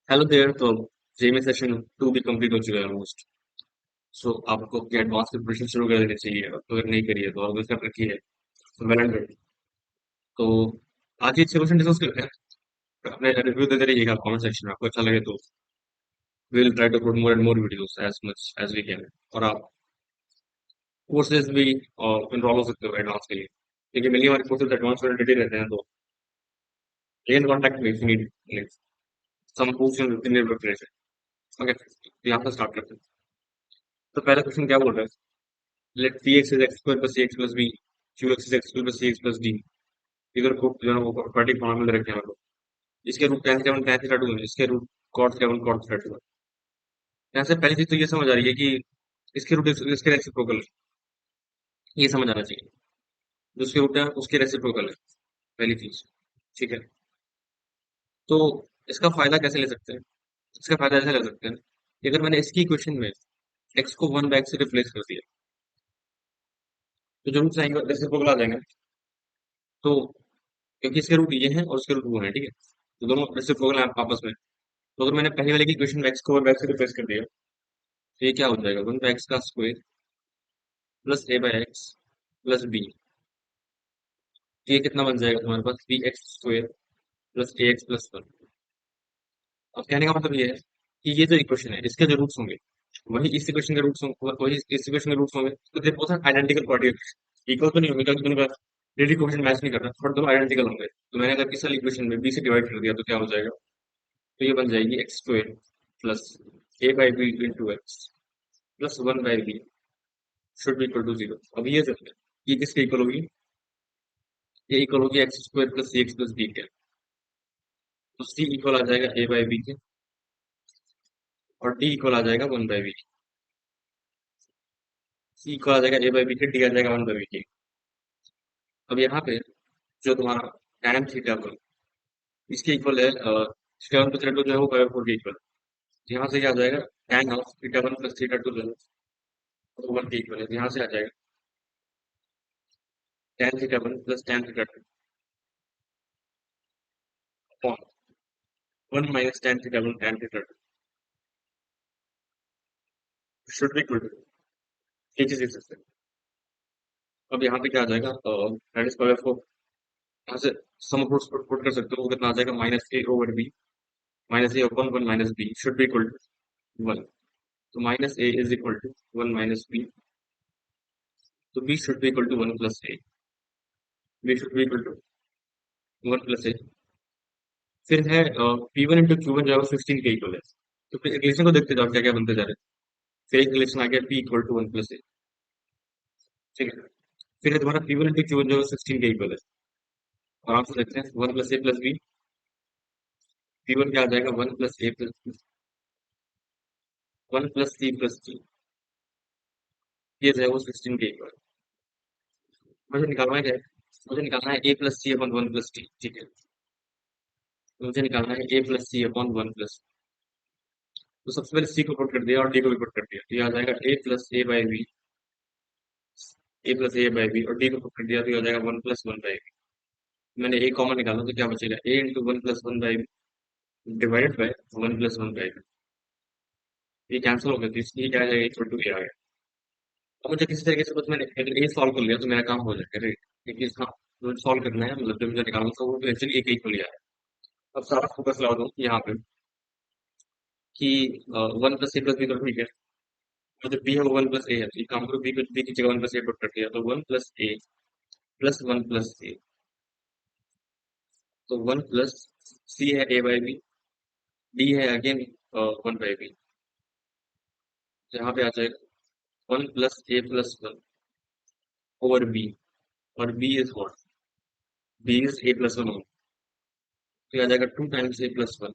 Hello there. तो JEE session 2 भी complete हो चुका है ऑलमोस्ट। सो आपको क्या एडवांस प्रिपरेशन शुरू कर देनी चाहिए, अगर नहीं करी है तो ऑलवेज कर रखी है। तो वेल एंड गुड। तो आज ये 6 क्वेश्चन डिस्कस करते हैं। अपने रिव्यू देते रहिएगा कमेंट सेक्शन में, आपको अच्छा लगे तो will try to upload more and more videos as much as we can. और आप कोर्सेज भी इनरोल हो सकते हो एडवांस के लिए, क्योंकि मेनली हमारे कोर्सेज एडवांस और डेली रहते हैं। तो गेट इन कॉन्टैक्ट में if you need some boost in preparation. Okay, तो यहाँ से स्टार्ट करते हैं। तो पहला क्वेश्चन क्या बोल रहा है? Let P x is x square plus c x plus b, Q x is x square plus c x plus d. इधर को जो है वो क्वाड्रेटिक फॉर्मूले रखे हैं हम लोग। इसके root tan seven tan theta 2 है, इसके root cot seven cot theta 2 है। यहाँ से पहली चीज तो ये समझ आ रही है कि इसके रूट इसके रेसिप्रोकल है, ये समझ आना चाहिए। जो इसके रूट है उसके रेसिप्रोकल है, पहली चीज। ठीक है। तो इसका फायदा कैसे ले सकते हैं? इसका फायदा ऐसे ले सकते हैं कि अगर मैंने इसकी इक्वेशन में एक्स को वन बाय एक्स से रिप्लेस कर दिया, तो जो रूट आएंगे रेसिप्रोकल आ जाएंगे। तो क्योंकि इसके रूट ये हैं और इसके रूट वो हैं, ठीक है, तो दोनों रेसिप्रोकल हैं आपस में। तो अगर मैंने पहले वाले की इक्वेशन में एक्स को वन बाय एक्स से रिप्लेस कर दिया, तो ये क्या हो जाएगा? वन बाय एक्स का स्क्वायर प्लस ए बाय एक्स प्लस बी। तो ये कितना बन जाएगा तुम्हारे पास? बी एक्स स्क्वायर प्लस ए एक्स प्लस वन। अब कहने का मतलब ये है कि ये जो इक्वेशन है इसके जो रूट्स होंगे वही इस इक्वेशन के रूट्स होंगे, वही इस इक्वेशन के रूट्स होंगे। तो they both are identical coordinates. Equal तो नहीं होंगे क्योंकि दोनों का डेली कोएफिशिएंट मैच नहीं कर रहा, बट दोनों आइडेंटिकल होंगे। तो मैंने अगर इस वाली इक्वेशन में बी से डिवाइड कर दिया तो क्या हो जाएगा? तो ये बन जाएगी x square plus A by b into x plus one by b should be equal to zero. अब ये किसके इक्वल होगी? ये इक्वल होगी x square plus c x plus b के। तो सी इक्वल आ जाएगा ए बाई बी के और डी इक्वल आ जाएगा one by B. C equal आ जाएगा ए बाई बी के, डी आ जाएगा वन बाई बी के। अब यहाँ पे जो तुम्हारा tan थीटा वन इसके इक्वल है सेवन प्लस थीटा टू जो है वो पाई फोर के इक्वल। यहाँ से क्या आ जाएगा? tan of theta one plus theta two जो है वो वन के इक्वल है। यहाँ से आ जाएगा tan theta one plus tan theta two upon one minus tan theta one tan theta two should be equal to, ये चीज लिख सकते हैं। अब यहाँ पे क्या आ जाएगा? That is power four. यहाँ से सम पुट पुट कर सकते हो, वो कितना आ जाएगा? Minus A over B minus A upon one minus B should be equal to one. तो minus A is equal to one minus B, तो B should be equal to one plus A. B should be equal to one plus A. फिर है P one into Q one जो है वो sixteen के equal है। तो फिर रिलेशन को देखते जाओ क्या क्या बनते जा रहे हैं। फिर एक रिलेशन आ गया P equal to one plus A. ठीक है। फिर है तुम्हारा P one into Q one जो है सिक्सटीन के इक्वल है। आराम से देखते हैं, one plus A plus B. P one क्या आ जाएगा? One plus A plus one plus C plus D. ये जो है वो सिक्सटीन के इक्वल। मुझे निकालना है क्या है? मुझे निकालना है ए प्लस सी अपॉन वन प्लस डी। ठीक है। तो मुझे निकालना है ए प्लस सी अपॉन वन प्लस। तो सबसे पहले सी को पुट कर दिया और डी को भी पुट कर दिया, तो ये आ जाएगा A plus A by B, A plus A by B, और डी को पुट कर दिया तो ये आ जाएगा one plus one by B. मैंने ए कॉमन निकाला तो क्या बचेगा? A into one plus one by B divided by one plus one by B. ये कैंसिल हो गया तो इसलिए क्या आ जाएगा? इक्वल टू ए आ गया। अब मुझे किसी तरीके से बस मैंने अगर ए सॉल्व कर लिया तो मेरा काम हो जाएगा, राइट? क्योंकि इसका जो सॉल्व करना है, मतलब जो मुझे निकालना था वो एक्चुअली एक इक्वल आ है। अब सारा फोकस लगा दूँ यहाँ पे कि one plus A plus B तो ठीक है, और जो बी है वो वन प्लस ए है, तो ये काम करो, बी की जगह वन प्लस ए पुट कर दिया तो one plus A plus one plus A. तो वन प्लस सी है ए बाई बी, डी है अगेन वन बाई बी। यहाँ पे आ जाएगा one plus A plus one over B, और B is what? B is A plus one. तो ये आ जाएगा two times A plus one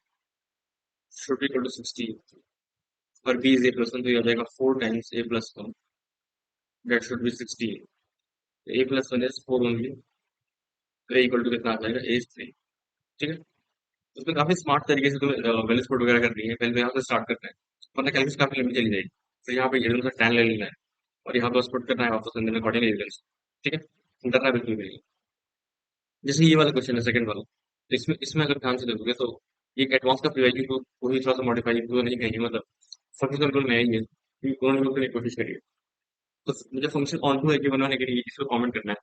should be equal to sixteen, और B is A plus one, तो ये आ जाएगा four times A plus one, that should B sixteen. A plus one is four only, तो ए इक्वल टू कितना आ जाएगा? ए is three. ठीक है। उसमें काफी स्मार्ट तरीके से तुम्हें वैल्यूज पुट वगैरह करनी है। पहले तो यहाँ से स्टार्ट करते हैं, वरना कैलकुलेशन काफी लंबी चली जाएगी। तो यहाँ पे इधर से tan ले लेना है और यहाँ पे बस पुट करना है वापस अंदर में अकॉर्डिंग रिजल्ट। ठीक है। डरना बिल्कुल भी नहीं। जैसे ये वाला क्वेश्चन है सेकंड वाला, तो इसमें इसमें अगर ध्यान से देखोगे तो ये एक एडवांस का प्री है कि वो भी थोड़ा सा मॉडिफाई तो नहीं कहेंगे, मतलब फंक्शन कंट्रोल में है ही है, क्योंकि उन्होंने लोग करने की कोशिश करी है। तो मुझे फंक्शन ऑन टू है कि बनाने के लिए इसको कमेंट करना है।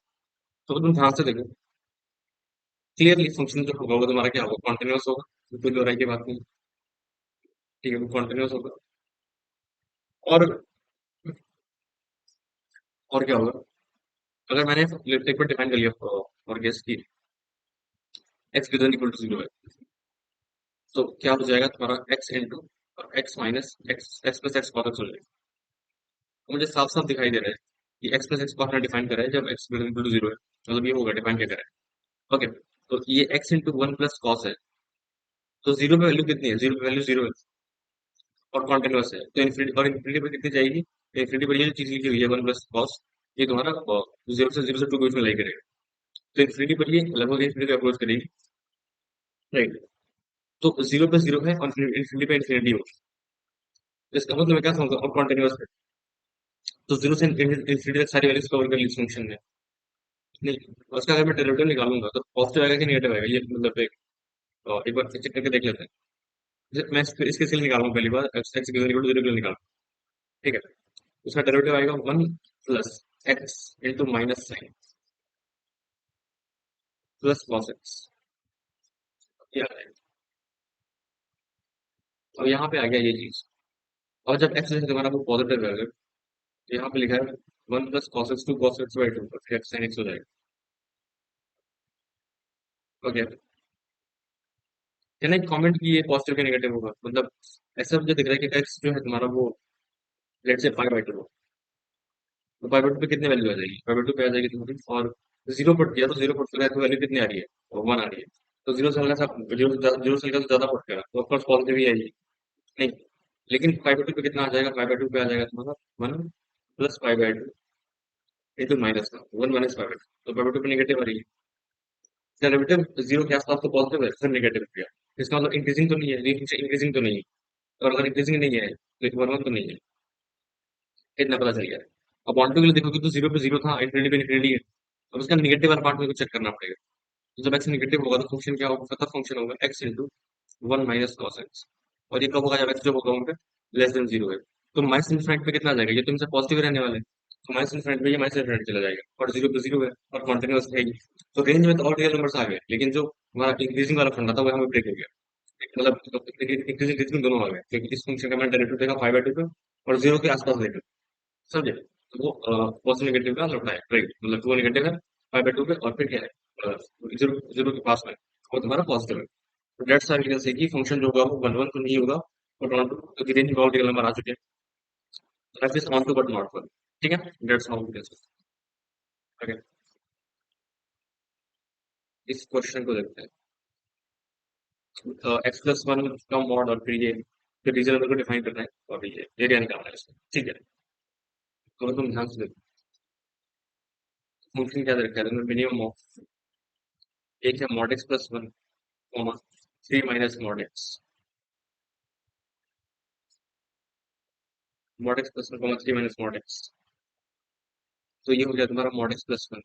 तो तुम ध्यान से देखो, क्लियरली फंक्शन जो होगा वो तुम्हारा क्या होगा, कॉन्टिन्यूअस होगा, तो कोई दोहराई की बात नहीं। ठीक है, वो कॉन्टिन्यूअस होगा। और क्या होगा, अगर मैंने एक बार डिफाइन कर लिया और गेस की x greater equal to zero है, तो क्या हो जाएगा तुम्हारा x into x minus x x plus x cos x हो जाएगा। तो मुझे साफ साफ दिखाई दे रहा है कि एक्स प्लस एक्स को आपने डिफाइन करा है जब x greater equal to zero है, मतलब ये होगा डिफाइन क्या करा है। ओके, तो ये x into one plus cos है, तो जीरो पे वैल्यू कितनी है, जीरो पे वैल्यू जीरो है और कॉन्टिन्यूअस है, तो इन्फिनिटी और इन्फिनिटी पे कितनी जाएगी, इन्फिनिटी पर ये जो चीज लिखी हुई है वन प्लस कॉस, ये तुम्हारा जीरो से टू के बीच में लाई करेगा, तो इन्फिनिटी पर ये लगभग इन्फिनिटी अप्रोच करेगी, राइट। तो जीरो पे जीरो है और इन्फिनिटी पे इन्फिनिटी हो, तो इसका मतलब मैं क्या समझता हूँ, कॉन्टिन्यूअस है, तो जीरो से इन्फिनिटी तक सारी वैल्यूज कवर कर ली इस फंक्शन में। नहीं, उसका अगर मैं डेरिवेटिव निकालूंगा तो पॉजिटिव आएगा कि नेगेटिव आएगा, ये मतलब एक बार चेक करके देख लेते हैं। मैं इसके लिए निकालूंगा, पहली बार एक्स एक्स जीरो के लिए निकालूंगा, ठीक है। उसका डेरिवेटिव आएगा one plus x into minus sine plus cos x, ये आ जाएगा। और यहाँ पे आ गया ये चीज, और जब एक्स जैसे तुम्हारा वो पॉजिटिव है, अगर तो यहाँ पे लिखा है one plus cos x two cos x by two, फिर एक्स साइन एक्स हो जाएगा। ओके, क्या नहीं कमेंट की ये पॉजिटिव का नेगेटिव होगा, मतलब ऐसा मुझे दिख रहा है कि एक्स जो है तुम्हारा वो लेट से पाई बाई टू, तो पाई बाई टू पे कितने वैल्यू आ जाएगी, पाई बाई टू पे आ जाएगी तुम्हारी, और जीरो पुट किया तो जीरो पुट करा तो वैल्यू कितनी आ रही है, वन आ रही है, तो जीरो से हल्का सा जीरो से हल्का सा ज्यादा पुट करा तो ऑफकोर्स पॉजिटिव ही आएगी। नहीं, लेकिन पाई बाई टू पे कितना आ जाएगा, पाई बाई टू पे आ जाएगा तुम्हारा one plus pi by two into minus का one minus pi by two, तो पाई बाई टू पे नेगेटिव आ रही है, डेरिवेटिव जीरो के आसपास तो पॉजिटिव है, फिर नेगेटिव किया, इसका मतलब इंक्रीजिंग तो नहीं है, ये इंक्रीजिंग तो नहीं है, और अगर इंक्रीजिंग नहीं है तो वन वन तो नहीं है, इतना पता चल गया। अब वन टू के लिए देखोगे तो जीरो पे जीरो था, इन्फिनिटी पे इन्फिनिटी है, अब इसका नेगेटिव वाला पार्ट में कुछ चेक करना पड़ेगा। तो जब एक्स नेगेटिव होगा तो फंक्शन क्या होगा, तब फंक्शन होगा x into one minus cos x, और ये कब होगा, जब एक्स जो होगा उनका लेस देन जीरो है, तो माइनस इन्फिनिटी पे कितना आ जाएगा, ये तो इनसे पॉजिटिव रहने वाले हैं, तो माइनस इन्फिनिटी पे ये माइनस इन्फिनिटी चला जाएगा, और जीरो पे जीरो है और कॉन्टिन्यूअस है ही। तो रेंज में तो और रियल नंबर्स आ गए, लेकिन जो हमारा इंक्रीजिंग वाला फंडा था वो हमें ब्रेक हो गया, मतलब इंक्रीजिंग डिक्रीजिंग दोनों आ गए, क्योंकि इस फंक्शन का मैंने डेरिवेटिव देखा फाइव बाई टू पे और जीरो के आसपास देखा, समझे, तो वो पॉजिटिव नेगेटिव का लौटा है, राइट, मतलब टू नेगेटिव है फाइव बाई टू पे, और फिर क्या है जीरो जीरो के पास में, वो तुम्हारा पॉजिटिव है। तो डेट्स आर से कि फंक्शन जो होगा वो वन वन तो नहीं होगा, बट वन टू, क्योंकि रेंज में ऑलरेडी नंबर आ चुके हैं, तो f is onto but not one, ठीक है, that's how we can okay. इस क्वेश्चन को देखते हैं, एक्स प्लस वन का मॉड, और फिर ये फिर रीजन को डिफाइन करना है, और ये एरिया निकालना है इसमें, ठीक है। तो तुम ध्यान से देखो, फंक्शन क्या रखा है, मिनिमम ऑफ एक है mod x plus one comma three minus mod x plus one comma three minus mod x, तो ये हो गया तुम्हारा मॉड एक्स प्लस वन,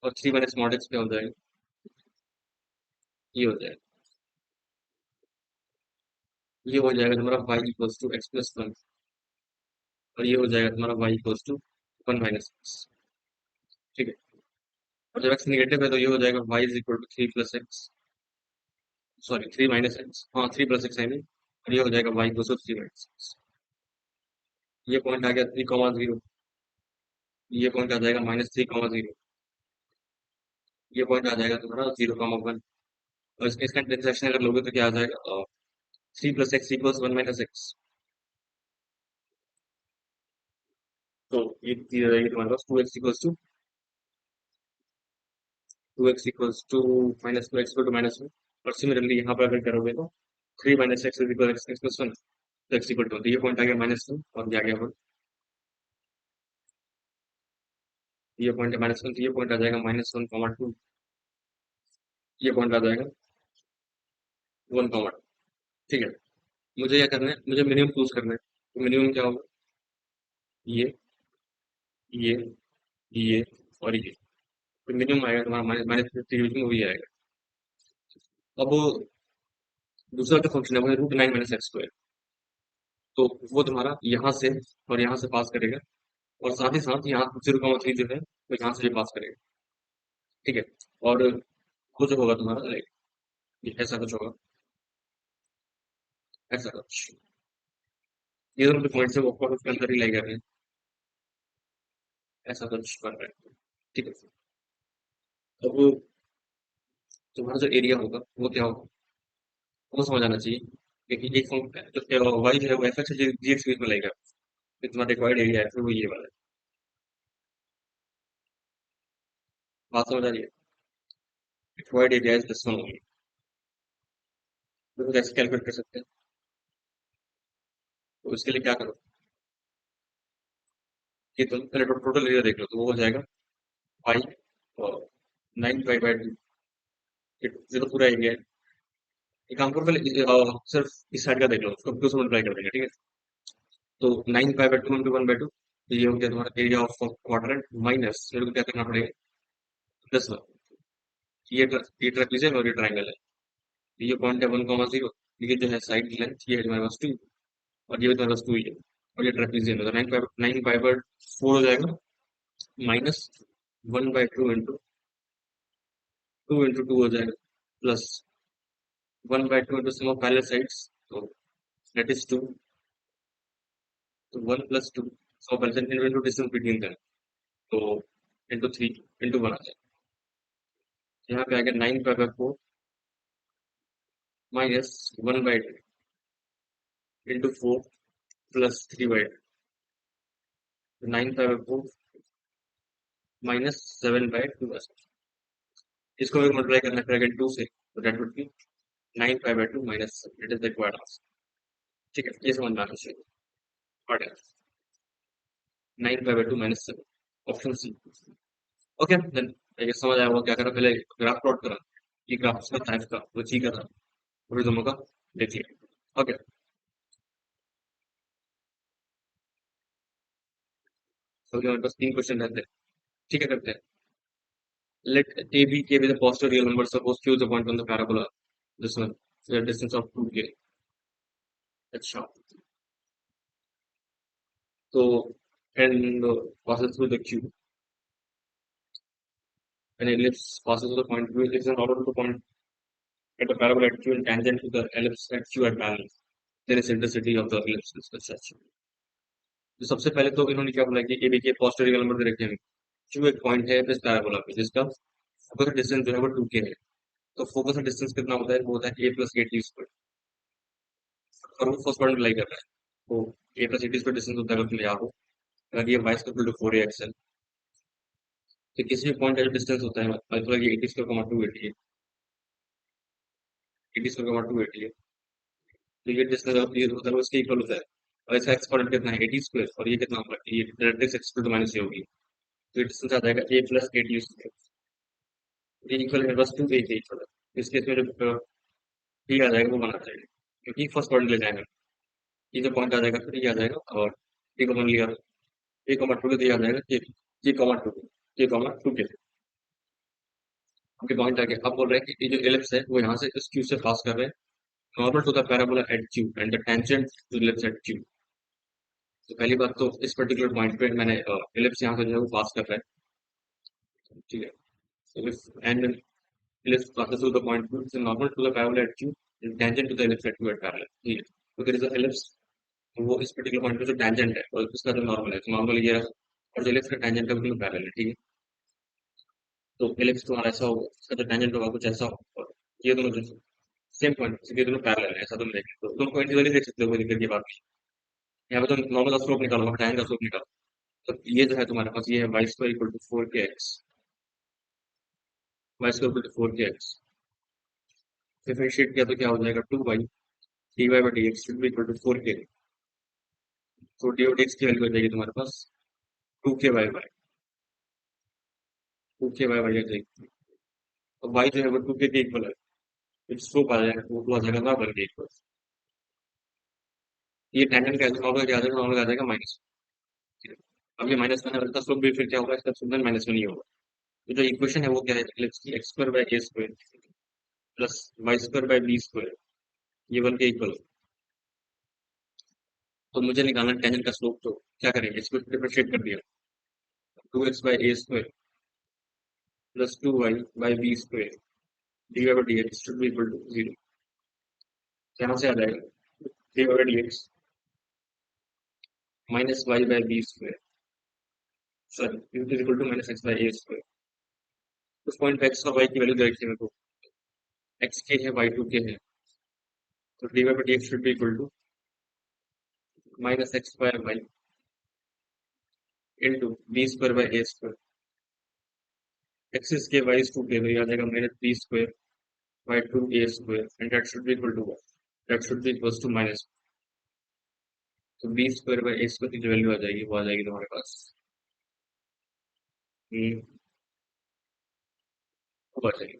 और थ्री माइनस मॉड एक्स क्या हो जाएगा, ये हो जाएगा, ये हो जाएगा तुम्हारा y equals to x plus one, और ये हो जाएगा तुम्हारा y equals to one minus x, ठीक है। और जब एक्स निगेटिव है तो ये हो जाएगा y is equal to three plus x, sorry three minus x, हाँ थ्री प्लस एक्स है नहीं, और ये हो जाएगा y equals to three minus x, ये पॉइंट आ गया थ्री कॉमा जीरो, ये पॉइंट आ जाएगा माइनस थ्री कॉमा जीरो, ये पॉइंट आ जाएगा तुम्हारा जीरो कॉमा वन, और इसका इंटरसेक्शन अगर लोगे तो क्या आ जाएगा, three plus X equals one minus X, तो ये चीज आ जाएगी तुम्हारे पास two X equals two minus two X two minus one, और सिमिलरली यहाँ पर अगर करोगे तो three minus X is equal X x plus one, तो एक्स इक्वल टू, तो ये पॉइंट आ गया माइनस वन, और ये आ गया वन, ये पॉइंट है माइनस वन, तो ये पॉइंट आ जाएगा माइनस वन कॉमा टू, ये पॉइंट आ जाएगा वन कॉमा टू, ठीक है। मुझे क्या करना है, मुझे मिनिमम चूज करना है, तो मिनिमम क्या होगा, ये ये ये और ये, मिनिमम आएगा तुम्हारा माइनस माइनस थ्री वो भी आएगा। अब दूसरा जो फंक्शन है वो है root nine minus x square. तो वो तुम्हारा यहाँ से और यहाँ से पास करेगा, और साथ ही साथ यहाँ 0,3 जो है वो यहाँ से भी पास करेगा। ठीक है। और वो जो होगा तुम्हारा लाइक ऐसा कुछ होगा, ऐसा कुछ। ये दोनों जो पॉइंट्स है वो उसके अंदर ही लाई कर रहे हैं, ऐसा कुछ कर रहे हैं। ठीक है। अब तुम्हारा जो एरिया होगा वो क्या होगा, वो समझ आना चाहिए। क्योंकि एक फंक्शन जो वाई जो है वो एफ एक्स जी एक्स में लाएगा, फिर तुम्हारा रिक्वायर्ड एरिया है फिर वो ये वाला है। बात समझ आ रही है? Required area is this one only. तो कैसे कैलकुलेट कर सकते हैं? तो इसके लिए क्या करो कि तुम पहले टोटल एरिया देख लो, तो वो हो जाएगा पाई और 9 पाई बाय 2। ये तो पूरा एरिया है। एक काम करो पहले सिर्फ इस साइड का देख लो, उसको 2 से मल्टीप्लाई कर देंगे। ठीक है। तो 9 पाई बाय 2 इंटू 1/2, तो ये हो गया तुम्हारा एरिया ऑफ क्वाड्रेंट माइनस मेरे को क्या करना पड़ेगा, प्लस 1। ये ट्रेपेजियम और ये ट्राइंगल है। तो ये पॉइंट है 1,0, ये जो है साइड लेंथ ये है तुम्हारे पास 2, और ये भी तुम्हारे पास 2 ही है। और ये ट्रेपेजियम है तो 9 पाई बाय 4 हो जाएगा, माइनस 1/2 इंटू 2 हो जाएगा, plus 1/2 into sum of parallel sides, तो दैट इज 2। तो 1 plus 2 sum of parallel side into distance between them, तो इंटू 3 इंटू 1 आ जाएगा। यहाँ पे आ गया 9 pi by 4 minus 1/2 into 4 plus 3/2। 9 pi by 4 minus 7/2। इसको भी मल्टीप्लाई करना पड़ेगा 2 से, तो that would be 9 pi by 2 minus, it is the required answer. ठीक है, ये समझ में आना चाहिए। और 9 pi by 2 minus 7, option c. Okay then, ये समझ आया होगा क्या करा, पहले ग्राफ प्लॉट करा, ये ग्राफ उसका टाइप का वो ची करा, और दोनों का देखिए। ओके, तो अभी हमारे पास 3 क्वेश्चन रहते हैं। ठीक है, करते हैं। Let a be k be the positive real number. Suppose q is the point on the parabola. This one, so the distance of 2k. अच्छा, तो and passes through the q. An ellipse passes through the point q. It is in order to point at the parabola at q and tangent to the ellipse at q at parallel. Then eccentricity of the ellipse is such. तो सबसे पहले तो इन्होंने क्या बोला कि A B के positive real number दे रखे हैं। q एक पॉइंट है इस पैराबोला पे जिसका फोकस डिस्टेंस जो है वो 2k है। तो फोकस डिस्टेंस कितना होता है, वो होता है a plus A T square, और वो फर्स्ट पॉइंट लाई कर रहा है। तो a plus A T square distance होता है, अगर तुम याद हो, अगर ये y इक्वल टू 4ax है, तो किसी भी पॉइंट का जो डिस्टेंस होता है मतलब ये 80 स्क्वायर कमा 280 है, 80 स्क्वायर कमा 280 है, तो ये डिस्टेंस अगर ये होता है वो इसके इक्वल होता है। और इसका एक्सपोनेंट कितना है 80 स्क्वायर, और ये कितना होगा, ये डायरेक्ट एक्स टू माइनस ये होगी, तो ये डिस्टेंस आ जाएगा a plus A T square. ये इक्वल है बस 2a के इक्वल है। इस केस में जो ये आ जाएगा वो बना जाएगा, क्योंकि फर्स्ट पॉइंट ले जाएगा, ये जो पॉइंट आ जाएगा फिर ये आ जाएगा, और ये कॉमन लिया, ये कॉमा टू के दिया आ जाएगा ये कॉमा टू, ये कॉमा टू के। आपके पॉइंट आ गया। अब बोल रहे हैं कि ये जो एलिप्स है वो यहाँ से इस क्यू से पास कर रहे हैं, normal to the parabola at Q and the tangent to ellipse at Q. तो पहली बात तो इस पर्टिकुलर पॉइंट पे मैंने एलिप्स यहाँ से जो है वो पास कर रहा है। ठीक है, so if and ellipse passes through the point Q, it's normal to the parabola at Q and tangent to the ellipse at Q at parallel. ठीक है, तो there is a ellipse, तो वो इस पर्टिकुलर पॉइंट पे जो tangent है और उसका जो नॉर्मल है, तो नॉर्मल ये रहा, और जो ellipse का टेंजेंट है बिल्कुल पैरेलल है। ठीक है, तो ellipse तुम्हारा ऐसा होगा, इसका जो टेंजेंट होगा कुछ ऐसा होगा, और ये दोनों जो सेम पॉइंट ये दोनों पैरेलल है, ऐसा तुम देख, तो तुम पॉइंट वाली देख सकते हो, कोई दिक्कत की बात नहीं। यहाँ पे तुम नॉर्मल का स्लोप निकालो, tan का स्लोप निकालो, तो ये जो है तुम्हारे पास ये है y square equal to 4kx, y square equal to 4kx। Differentiate किया तो क्या हो जाएगा, 2y dy by dx should be equal to 4k। तो dy dx की वैल्यू आ जाएगी तुम्हारे पास 2k बाई आ जाएगी। तो y जो है वो 2k के इक्वल है, तो स्लोप आ जाएगा, वो आ जाएगा बराबर के इक्वल। ये टेंजेंट का नॉर्मल क्या आ जाएगा, नॉर्मल आ जाएगा माइनस। अब ये माइनस में है, इसका स्लोप भी फिर क्या होगा, इसका स्लोप माइनस में नहीं होगा, तो जो इक्वेशन है वो क्या है, x square by A square plus Y square by b square ये वन के इक्वल। तो मुझे निकालना टेंजेंट का स्लोप, तो क्या करेंगे, इसको डिफरेंशिएट कर दिया, 2x by A square plus 2y by b square d by D x should be equal to 0। यहाँ से आ जाएगा d by D x minus y by b square, sorry is equal to minus x by A square. उस point पे x और y की value दे रखी है मेरे को, एक्स के है वाई टू के है, तो D by D x should be equal to minus x square Y into B square by A square, X is K Y is two K, तो ये आ जाएगा minus B square by two A square and that should be equal to what, that should be equal to minus, तो B square by A square की जो value आ जाएगी वो आ जाएगी तुम्हारे पास, हम्म, वो आ जाएगी।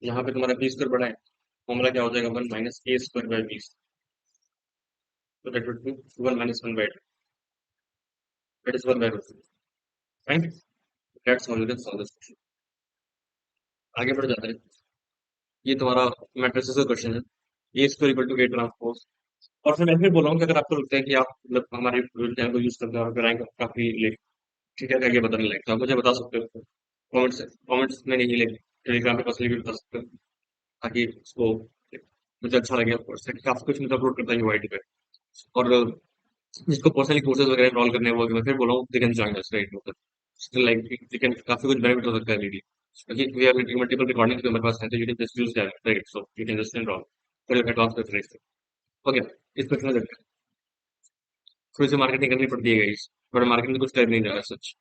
यहाँ पे तुम्हारा बी स्क्वायर बड़ा है, फॉर्मूला क्या हो जाएगा, one minus a square by b, so that would be 1 minus 1 by 2. That is 1 by root 2. Fine. That's how you can solve this question. आगे बढ़ जाते हैं। ये तुम्हारा मैट्रिसेस का क्वेश्चन है, A square equal to A transpose. और फिर मैं फिर बोल रहा हूँ कि अगर आपको लगता है कि आप मतलब हमारे टैग को यूज करते हो और रैंक काफी ले ठीक है आगे बताने लगे, तो आप मुझे बता सकते हो कमेंट्स में नहीं लेंगे, टेलीग्राम पे पर्सनली भी बता सकते हो, ताकि उसको मुझे अच्छा लगे। ऑफकोर्स काफी कुछ मतलब अपलोड करता है यूआईटी पे, और जिसको पर्सनली कोर्सेज वगैरह एनरोल करने हैं वो मैं फिर बोल रहा हूँ they can join us right, मतलब स्टिल लाइक दे कैन काफी कुछ बेनिफिट हो सकता है रीडी, क्योंकि वी हैव मल्टीपल रिकॉर्डिंग्स हमारे पास है, तो you can just use that right, so you can just enrol for your advance preparation. Okay, इस क्वेश्चन में देखते हैं, थोड़ी सी मार्केटिंग करनी पड़ती है गाइस, बट मार्केटिंग कुछ कर नहीं रहा है सच।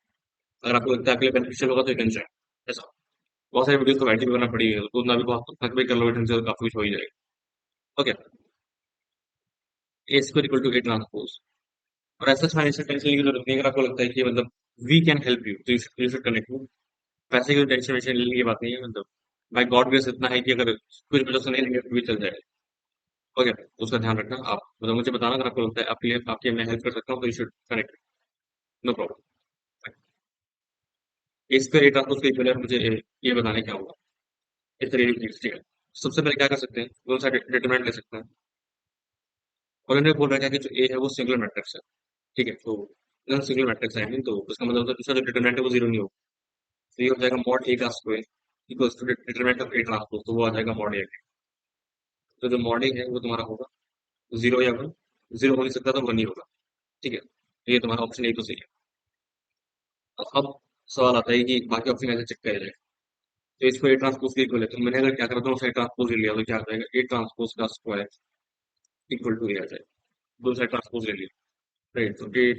अगर आपको लगता है आपके लिए बेनिफिशियल होगा तो यू कैन जॉइन, ऐसा बहुत सारी वीडियोस को एडिट करना पड़ी है, तो उतना भी बहुत तक भी कर लो ढंग से, काफी कुछ हो ही जाएगा। Okay, a square equal to A transpose, और ऐसा फाइनेंशियल टेंशन की जरूरत नहीं है, अगर आपको लगता है कि मतलब वी कैन हेल्प यू तो यू शुड कनेक्ट। पैसे की टेंशन वेंशन लेने की बात नहीं है, मतलब बाय गॉड ग्रेस इतना है कि अगर कुछ वजह से नहीं लेंगे तो भी चल जाएगा। ओके, उसका ध्यान रखना आप, मतलब मुझे बताना अगर आपको लगता है आपके लिए आपकी मैं हेल्प कर सकता हूँ तो you should connect, no problem. इस पे रेट आपको उसके इक्वल है, मुझे ये बताने क्या होगा, इस तरीके की चीज, ठीक है। सबसे पहले क्या कर सकते हैं, कौन सा डिटरमिनेंट ले सकते हैं, और इन्हें बोल रहा है कि जो ए है वो सिंगुलर मैट्रिक्स है, ठीक है, तो सिंगुलर मैट्रिक्स है तो उसका मतलब होता है दूसरा जो डिटरमिनेंट है वो जीरो नहीं होगा, तो ये हो जाएगा मॉड ए का square equals to determinant of a transpose, तो वो आ जाएगा मॉड ए। तो जो मॉड ए है वो तुम्हारा होगा जीरो या वन, जीरो हो नहीं सकता तो वन ही होगा, ठीक है, तो ये तुम्हारा ऑप्शन ए तो सही है। अब सवाल आता है कि बाकी ऑप्शन कैसे चेक किया जाए, तो इसको ए ट्रांसपोज के इक्वल है, तो मैंने अगर क्या करता हूँ ए ट्रांसपोज ले लिया तो क्या आ जाएगा, ए ट्रांसपोज का स्क्वायर इक्वल टू ए आ जाएगा, दो साइड ट्रांसपोज ले लिया राइट, तो ए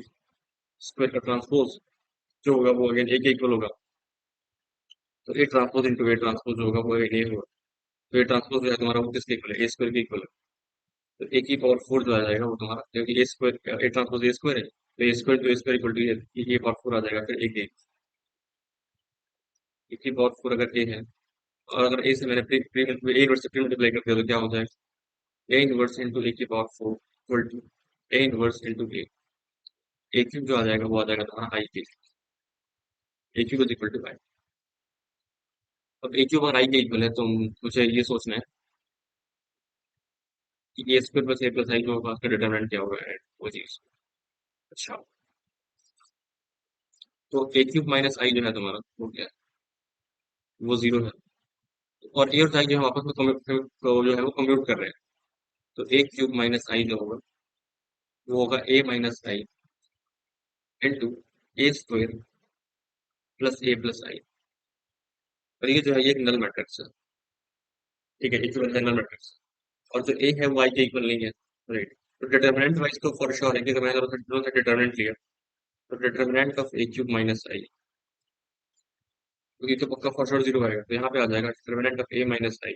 स्क्वायर का ट्रांसपोज जो होगा वो अगेन ए के इक्वल होगा, तो A transpose into A transpose होगा वो ए होगा, तो ए ट्रांसपोज जो है तुम्हारा वो किसके इक्वल है, ए स्क्वायर के इक्वल है, तो ए की पावर फोर जो आ जाएगा वो तुम्हारा, क्योंकि A square A transpose A square है, तो A square two A square equal to A power four आ जाएगा, फिर एक ए की पावर फोर अगर ए है, और अगर ए से मैंने प्री प्री ए इनवर्स से प्री मल्टीप्लाई कर दिया तो क्या हो जाएगा, ए इनवर्स इंटू ए की power four equal to a inverse into a cube जो आ जाएगा वो आ जाएगा तुम्हारा आई के, a cube is equal to I. अब ए क्यूब और आई के इक्वल है तो मुझे ये सोचना है कि ए स्क्वायर प्लस ए प्लस आई जो होगा उसका डिटरमिनेंट क्या होगा, वो चीज। अच्छा, तो ए क्यूब माइनस आई जो है तुम्हारा वो क्या है, वो जीरो है, और ए और आई जो हम आपस में जो है वो कंप्यूट कर रहे हैं, तो ए क्यूब माइनस आई जो होगा वो होगा ए minus I into A square plus A plus आई, और ये जो है ये एक नल मैट्रिक्स है, ठीक है, इक्वल है नल मैट्रिक्स, और जो ए है वो आई के इक्वल नहीं है राइट, तो डिटरमिनेंट वाइज तो फॉर श्योर है कि अगर मैंने दोनों से डिटरमिनेंट लिया तो determinant of A cube minus I, तो ये तो पक्का फॉर श्योर जीरो आएगा, तो यहाँ पे आ जाएगा determinant of A minus I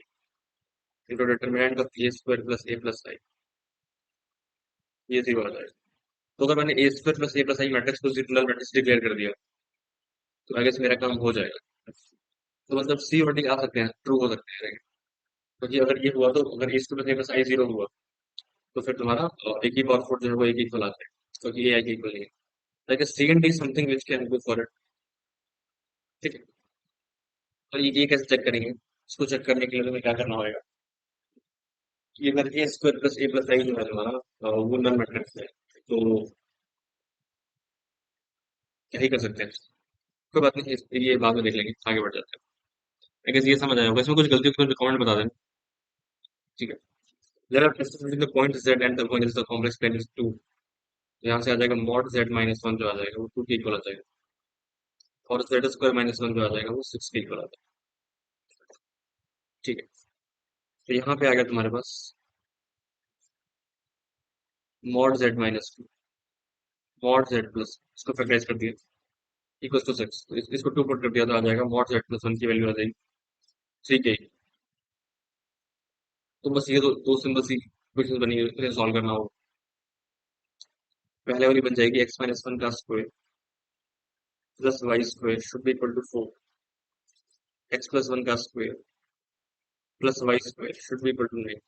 into determinant of A square plus A plus I, ये जीरो आ जाएगा। तो अगर मैंने A square plus A plus I matrix को जीरो नल मैट्रिक्स डिक्लेयर कर दिया तो आई गेस मेरा काम हो जाएगा, तो मतलब सी और डी आ सकते हैं, ट्रू हो सकते हैं, क्योंकि अगर ये हुआ तो अगर ए square plus A plus I zero हुआ तो फिर तुम्हारा एक ही पावर फोर जो है वो एक इक्वल आता है, क्योंकि ए आई के इक्वल नहीं है, like C and D something which can go for it. ठीक है। तो ये कैसे चेक करेंगे? इसको चेक करने के लिए तुम्हें क्या करना होगा? ये अगर ए स्क्वायर प्लस ए प्लस आई जो है तुम्हारा, वो नॉन मैट्रिक्स है, तो क्या ही कर सकते हैं। कोई बात नहीं, ये बाद में देख लेंगे, आगे बढ़ जाते हैं। आई गेस ये समझ आया होगा। इसमें कुछ गलती हो तो कमेंट बता देना। ठीक है। There are distance between the point z and the point is the complex plane is 2। यहाँ से आ जाएगा मॉड z माइनस 1 जो आ जाएगा वो 2 के इक्वल आ जाएगा, और z स्क्वायर माइनस 1 जो आ जाएगा वो 6 के इक्वल आ जाएगा। ठीक है। तो यहाँ पे आ गया तुम्हारे पास mod z minus 2, mod z plus, इसको फैक्टराइज कर दिया, इक्वल टू 6। तो इसको 2 पुट कर दिया तो आ जाएगा मॉड z प्लस 1 की वैल्यू आ जाएगी 3 के। तो बस ये दो सिंपल सी इक्वेशन बनी है, इन्हें सॉल्व करना हो। पहले वाली बन जाएगी x माइनस 1 का square plus Y square should be equal to 4, x plus 1 का square plus Y square should be equal to 9।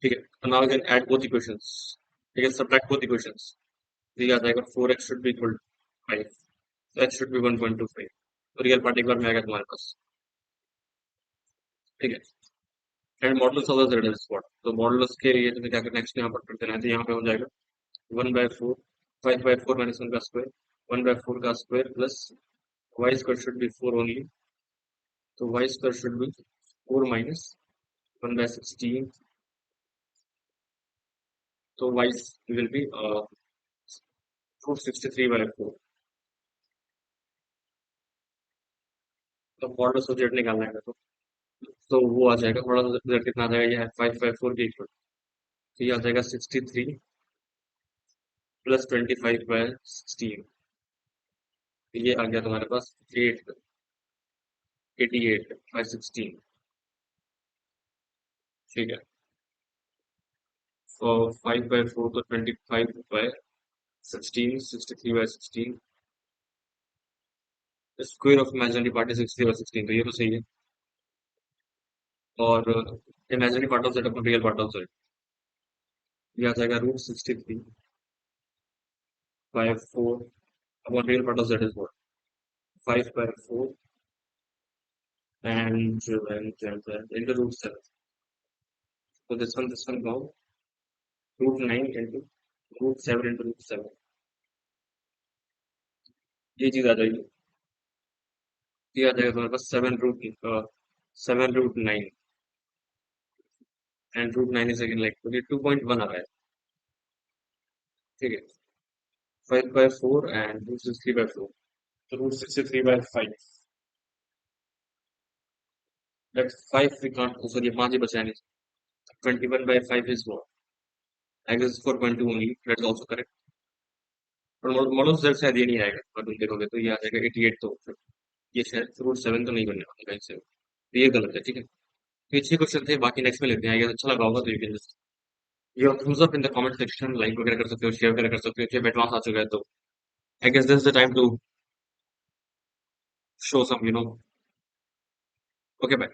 ठीक है। तो now we can add both equations. ठीक है, सबट्रैक्ट बोथ इक्वेशंस। तो ये आ जाएगा 4x should be equal to 5, तो x शुड बी 1.25। तो रियल पार्ट एक बार में आ गया तुम्हारे पास। ठीक है। And modulus of the Z spot, तो मॉडुलस के लिए तुम्हें क्या करना है, नेक्स्ट यहाँ पर करते हैं, तो यहाँ पे हो जाएगा 1/4, 5/4 माइनस 1 का स्क्वायर, 1/4 का square plus Y square should be 4 only, तो Y square should be 4 minus 1/16, तो वाई विल बी 463/4। तो मॉडुलस ऑफ जेड निकालना है तो वो आ जाएगा, मॉडुलस ऑफ जेड कितना आ जाएगा, ये है 5/4 के इक्वल, तो ये आ जाएगा 63 प्लस 25/16। ये आ गया तुम्हारे पास 88/16। ठीक है। तो 5/4 तो 25/16, 63/16, square of imaginary part is 63/16, तो ये तो सही है। और imaginary part of Z upon real part of Z, ये आ जाएगा √63/4 upon real part of Z is what, 5/4 and into √7। So this one now √9 into √7 into √7, ये चीज आ जाएगी। ये आ जाएगा तुम्हारे पास 7√9, एंड √9 इज अगेन लाइक, तो ये 2.1 आ रहा है। ठीक है। 5/4 एंड √63/4, तो √63/5, दैट 5 वी कांट, सॉरी 5 ही बचा है, नहीं 21/5 इज व्हाट, आई गेस 4.2 ओनली, दैट इज आल्सो करेक्ट। और मॉडल जेड शायद ये नहीं आएगा, और तुम देखोगे तो ये आ जाएगा 88, तो फिर ये शायद √7 तो नहीं बनने वाला कहीं से, तो ये गलत है। ठीक है। तो ये 6 क्वेश्चन थे, बाकी नेक्स्ट में लेते हैं। अगर अच्छा लगा होगा तो you can just give Thums up in the comment section, like वगैरह कर सकते हो, शेयर वगैरह कर सकते हो। जब एडवांस आ चुका है तो I guess this is the time to show some, okay bye.